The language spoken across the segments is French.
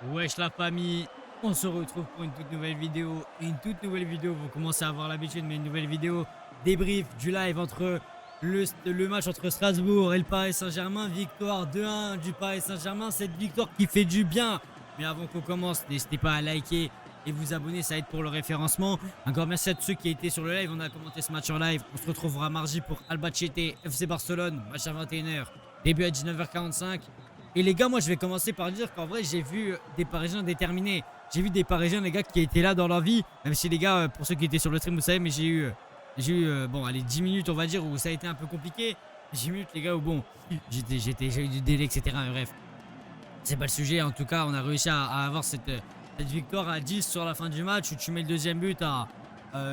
Wesh la famille, on se retrouve pour une toute nouvelle vidéo. Une toute nouvelle vidéo, vous commencez à avoir l'habitude, mais une nouvelle vidéo débrief du live entre le match entre Strasbourg et le Paris Saint-Germain. Victoire 2-1 du Paris Saint-Germain, cette victoire qui fait du bien. Mais avant qu'on commence, n'hésitez pas à liker et vous abonner, ça aide pour le référencement. Encore merci à tous ceux qui étaient sur le live, on a commenté ce match en live. On se retrouvera mardi pour Albacete, FC Barcelone, match à 21h, début à 19h45. Et les gars, moi je vais commencer par dire qu'en vrai j'ai vu des Parisiens déterminés. J'ai vu des Parisiens, les gars, qui étaient là dans leur vie. Même si les gars, pour ceux qui étaient sur le stream, vous savez, mais j'ai eu bon, allez, 10 minutes, on va dire, où ça a été un peu compliqué. 10 minutes, les gars, où bon, j'ai eu du délai, etc. Mais bref, c'est pas le sujet. En tout cas, on a réussi à avoir cette victoire à 10 sur la fin du match où tu mets le deuxième but à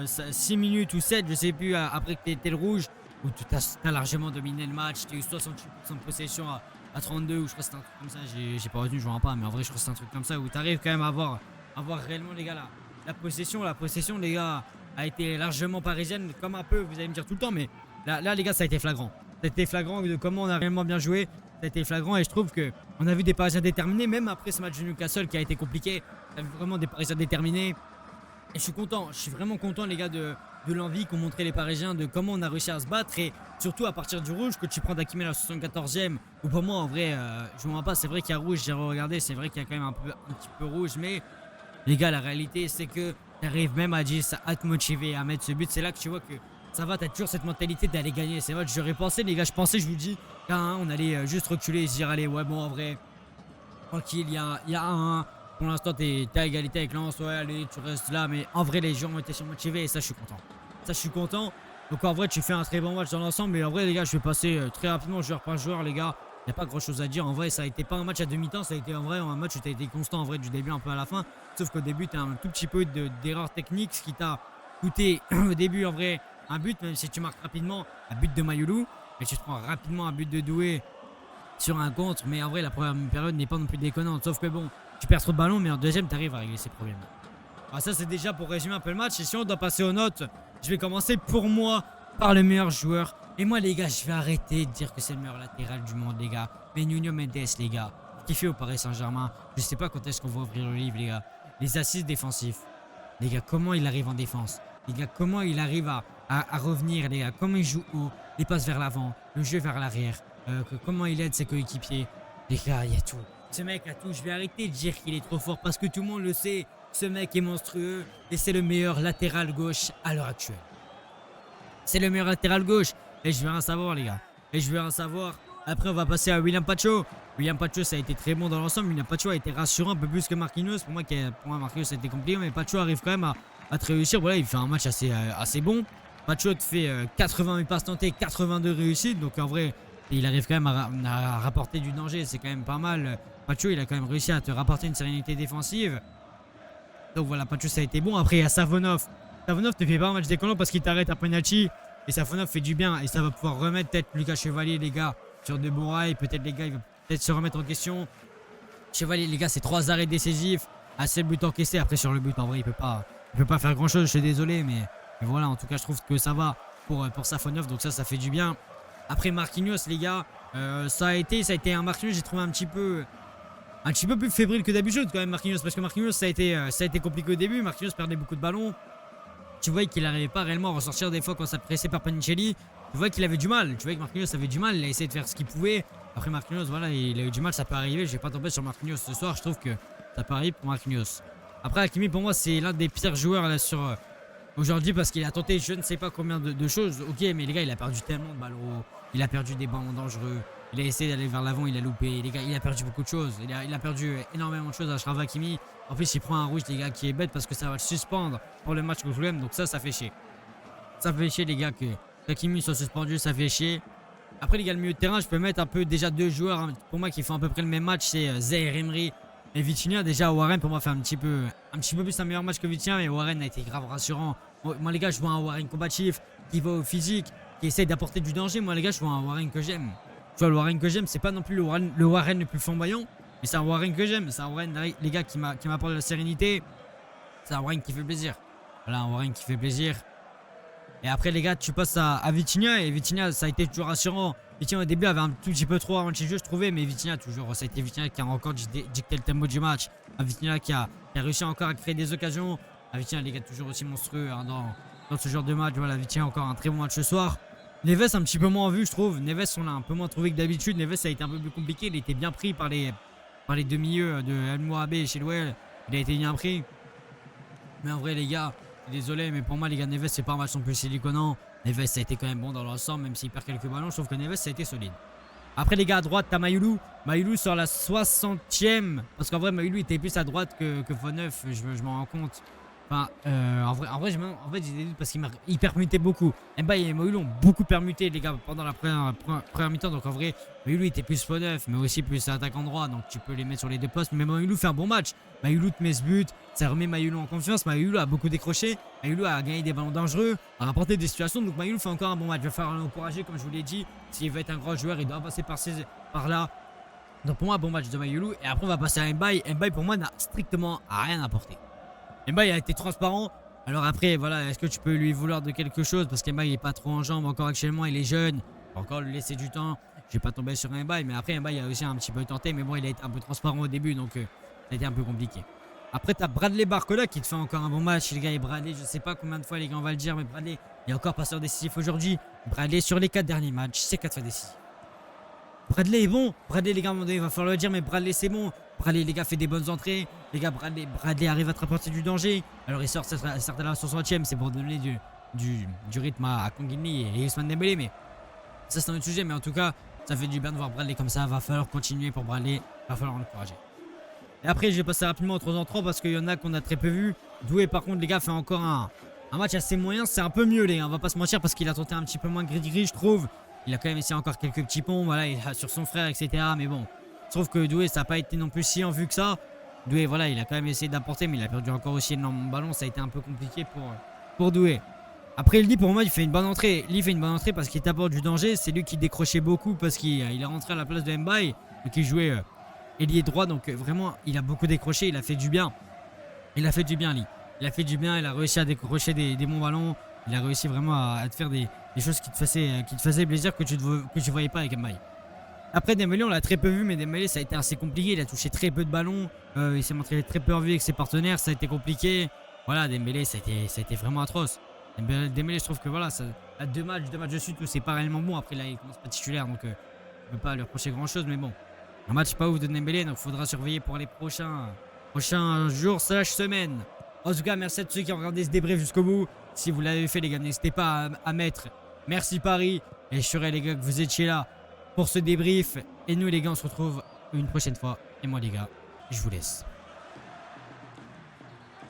6 minutes ou 7, je sais plus, après que tu étais le rouge, où tu as largement dominé le match. Tu as eu 68% de possession à 32, ou je crois que c'était un truc comme ça. J'ai pas retenu, je vois pas, mais en vrai, je crois que c'est un truc comme ça où tu arrives quand même à avoir réellement, les gars, la possession. La possession, les gars, a été largement parisienne, comme un peu, vous allez me dire tout le temps, mais là les gars, ça a été flagrant. Ça a été flagrant de comment on a réellement bien joué. Ça a été flagrant et je trouve que on a vu des Parisiens déterminés, même après ce match de Newcastle qui a été compliqué. On a vu vraiment des Parisiens déterminés. Et je suis content, je suis vraiment content, les gars, de l'envie qu'ont montré les Parisiens, de comment on a réussi à se battre. Et surtout à partir du rouge, que tu prends d'Akimé à la 74e, ou pour moi, en vrai, je ne vois pas, c'est vrai qu'il y a rouge, j'ai regardé, c'est vrai qu'il y a quand même un petit peu rouge. Mais les gars, la réalité, c'est que tu arrives même à 10, à te motiver, à mettre ce but. C'est là que tu vois que ça va, tu as toujours cette mentalité d'aller gagner. C'est vrai, j'aurais pensé, les gars, je pensais, je vous dis, qu'à un, on allait juste reculer et se dire, allez, ouais, bon, en vrai, tranquille, il y a un. Pour l'instant, t'es à égalité avec Lens. Ouais, allez, tu restes là. Mais en vrai, les gens ont été surmotivés et ça, je suis content. Ça, je suis content. Donc, en vrai, tu fais un très bon match dans l'ensemble. Mais en vrai, les gars, je vais passer très rapidement joueur par joueur, les gars. Il n'y a pas grand chose à dire. En vrai, ça a été pas un match à demi-temps. Ça a été en vrai un match où tu as été constant en vrai du début un peu à la fin. Sauf qu'au début, tu as un tout petit peu d'erreur technique. Ce qui t'a coûté au début, en vrai, un but. Même si tu marques rapidement un but de Mayoulou. Mais tu te prends rapidement un but de Doué sur un contre. Mais en vrai, la première période n'est pas non plus déconnante. Sauf que bon, tu perds trop de ballons, mais en deuxième, tu arrives à régler ces problèmes. Alors ça, c'est déjà pour résumer un peu le match. Et si on doit passer aux notes, je vais commencer pour moi par le meilleur joueur. Et moi, les gars, je vais arrêter de dire que c'est le meilleur latéral du monde, les gars. Mais Nuno Mendes, les gars, qui fait au Paris Saint-Germain, je sais pas quand est-ce qu'on va ouvrir le livre, les gars. Les assists défensifs. Les gars, comment il arrive en défense. Les gars, comment il arrive à revenir, les gars. Comment il joue haut, les passes vers l'avant, le jeu vers l'arrière. Comment il aide ses coéquipiers. Les gars, il y a tout. Ce mec a tout. Je vais arrêter de dire qu'il est trop fort parce que tout le monde le sait. Ce mec est monstrueux et c'est le meilleur latéral gauche à l'heure actuelle. C'est le meilleur latéral gauche. Et je veux rien savoir, les gars. Et je veux rien savoir. Après, on va passer à William Pacho. William Pacho, ça a été très bon dans l'ensemble. William Pacho a été rassurant un peu plus que Marquinhos. Pour moi, Marquinhos, ça a été compliqué. Mais Pacho arrive quand même à te réussir. Voilà, il fait un match assez bon. Pacho te fait 88 passes tentées, 82 réussites. Donc en vrai, il arrive quand même à rapporter du danger. C'est quand même pas mal. Pacho, il a quand même réussi à te rapporter une sérénité défensive. Donc voilà, Pacho, ça a été bon. Après, il y a Savonov. Savonov te fait pas un match déconnant parce qu'il t'arrête à penalty. Et Savonov fait du bien. Et ça va pouvoir remettre peut-être Lucas Chevalier, les gars, sur de bons rails. Peut-être, les gars, il va peut-être se remettre en question. Chevalier, les gars, c'est 3 arrêts décisifs. Un seul but encaissé. Après, sur le but, en vrai, il peut pas faire grand-chose. Je suis désolé, mais voilà, en tout cas, je trouve que ça va pour Savonov. Donc ça fait du bien. Après, Marquinhos, les gars, ça a été un Marquinhos, j'ai trouvé un petit peu plus fébrile que d'habitude quand même, Marquinhos, parce que Marquinhos, ça a été compliqué au début. Marquinhos perdait beaucoup de ballons. Tu vois qu'il n'arrivait pas réellement à ressortir des fois quand ça pressait par Panicelli. Tu vois qu'il avait du mal. Tu vois que Marquinhos avait du mal. Il a essayé de faire ce qu'il pouvait. Après, Marquinhos, voilà, il a eu du mal. Ça peut arriver. Je vais pas tomber sur Marquinhos ce soir. Je trouve que ça peut arriver pour Marquinhos. Après, Hakimi, pour moi, c'est l'un des pires joueurs là sur aujourd'hui parce qu'il a tenté je ne sais pas combien de choses. Ok, mais les gars, il a perdu tellement de ballons. Il a perdu des ballons dangereux. Il a essayé d'aller vers l'avant, il a loupé. Les gars, il a perdu beaucoup de choses. Il a perdu énormément de choses à Achraf Hakimi. En plus, il prend un rouge, les gars, qui est bête parce que ça va le suspendre pour le match contre l'OM. Donc ça fait chier. Ça fait chier, les gars, que Hakimi soit suspendu. Ça fait chier. Après, les gars, le milieu de terrain, je peux mettre un peu déjà 2 joueurs hein, pour moi qui font à peu près le même match. C'est Zaïre Emery et Vitinha. Déjà, Warren, pour moi, fait un petit peu plus un meilleur match que Vitinha. Mais Warren a été grave rassurant. Moi, les gars, je vois un Warren combatif qui va au physique, qui essaye d'apporter du danger. Moi, les gars, je vois un Warren que j'aime. Tu vois, le Warren que j'aime, c'est pas non plus le Warren le plus flamboyant, mais c'est un Warren que j'aime. C'est un Warren, les gars, qui m'apporte de la sérénité. C'est un Warren qui fait plaisir. Voilà, un Warren qui fait plaisir. Et après, les gars, tu passes à Vitinha. Et Vitinha, ça a été toujours rassurant. Vitinha, au début, avait un tout petit peu trop avant le jeu, je trouvais. Mais Vitinha, toujours, ça a été Vitinha qui a encore dicté le tempo du match. Vitinha qui a réussi encore à créer des occasions. Vitinha, les gars, toujours aussi monstrueux hein, dans ce genre de match. Voilà, Vitinha, encore un très bon match ce soir. Neves, un petit peu moins vu, je trouve. Neves, on l'a un peu moins trouvé que d'habitude. Neves, ça a été un peu plus compliqué. Il était bien pris par les deux milieux de El Mohabe et Chilwell. Il a été bien pris. Mais en vrai, les gars, désolé, mais pour moi, les gars, Neves, c'est pas un match non plus siliconnant. Neves, ça a été quand même bon dans l'ensemble, même s'il perd quelques ballons. Je trouve que Neves, ça a été solide. Après, les gars, à droite, t'as Mayoulou. Mayoulou sur la 60e. Parce qu'en vrai, Mayoulou était plus à droite que Foneuf. Je m'en rends compte. Enfin, en vrai j'ai des doutes parce qu'il permutait beaucoup. Mbaye et Mayoulou ont beaucoup permuté, les gars, pendant la première mi-temps. Donc en vrai, Mayoulou était plus faux neuf, mais aussi plus attaquant droit. Donc tu peux les mettre sur les deux postes. Mais Mayoulou fait un bon match. Mayoulou te met ce but. Ça remet Mayoulou en confiance. Mayoulou a beaucoup décroché. Mayoulou a gagné des ballons dangereux, a rapporté des situations. Donc Mayoulou fait encore un bon match. Il va falloir l'encourager, comme je vous l'ai dit. S'il veut être un grand joueur, il doit passer par là. Donc pour moi, bon match de Mayoulou. Et après, on va passer à Mbaye. Mbaye, pour moi, n'a strictement rien apporté. Mbaye a été transparent. Alors après, voilà, est-ce que tu peux lui vouloir de quelque chose? Parce qu'Mbaye n'est pas trop en jambes encore actuellement, il est jeune. Il va encore lui laisser du temps. Je vais pas tomber sur Mbaye, mais après Mbaye a aussi un petit peu tenté. Mais bon, il a été un peu transparent au début, donc ça a été un peu compliqué. Après, tu as Bradley Barcola qui te fait encore un bon match. Les gars, et Bradley, je sais pas combien de fois les gars on va le dire, mais Bradley, il est encore passeur décisif aujourd'hui. Bradley, sur les 4 derniers matchs, c'est 4 fois décisif. Bradley est bon. Bradley, les gars, il va falloir le dire, mais Bradley, c'est bon. Bradley, les gars, fait des bonnes entrées. Les gars, Bradley arrive à te rapporter du danger. Alors, il sort certes à la 60e, c'est pour donner du rythme à Kangini et Ousmane Dembélé. Mais ça, c'est un autre sujet. Mais en tout cas, ça fait du bien de voir Bradley comme ça. Va falloir continuer pour Bradley. Va falloir l'encourager. Et après, je vais passer rapidement aux 3 en 3 parce qu'il y en a qu'on a très peu vu. Doué, par contre, les gars, fait encore un match assez moyen. C'est un peu mieux, les gars. On va pas se mentir parce qu'il a tenté un petit peu moins gris-gris, je trouve. Il a quand même essayé encore quelques petits ponts. Voilà, il a sur son frère, etc. Mais bon. Je trouve que Doué, ça n'a pas été non plus si en vue que ça. Doué, voilà, il a quand même essayé d'apporter, mais il a perdu encore aussi énormément de ballon. Ça a été un peu compliqué pour Doué. Après, Lee, pour moi, il fait une bonne entrée. Lee fait une bonne entrée parce qu'il t'apporte du danger. C'est lui qui décrochait beaucoup parce qu'il est rentré à la place de Mbaye, qui jouait ailier droit. Donc, vraiment, il a beaucoup décroché. Il a fait du bien. Il a fait du bien, Lee. Il a fait du bien. Il a réussi à décrocher des bons ballons. Il a réussi vraiment à te faire des choses qui te faisaient plaisir que tu voyais pas avec Mbaye. Après, Dembélé, on l'a très peu vu, mais Dembélé, ça a été assez compliqué. Il a touché très peu de ballons. Il s'est montré très peu en vue avec ses partenaires. Ça a été compliqué. Voilà, Dembélé, ça a été vraiment atroce. Dembélé, je trouve que voilà, ça a deux matchs de suite où c'est pas réellement bon. Après, là, il commence pas titulaire, donc on peut pas lui reprocher grand chose. Mais bon, un match pas ouf de Dembélé, donc il faudra surveiller pour les prochains jours / semaines. En tout cas, merci à tous ceux qui ont regardé ce débrief jusqu'au bout. Si vous l'avez fait, les gars, n'hésitez pas à mettre merci Paris. Et je serai, les gars, que vous étiez là pour ce débrief. Et nous, les gars, on se retrouve une prochaine fois. Et moi, les gars, je vous laisse.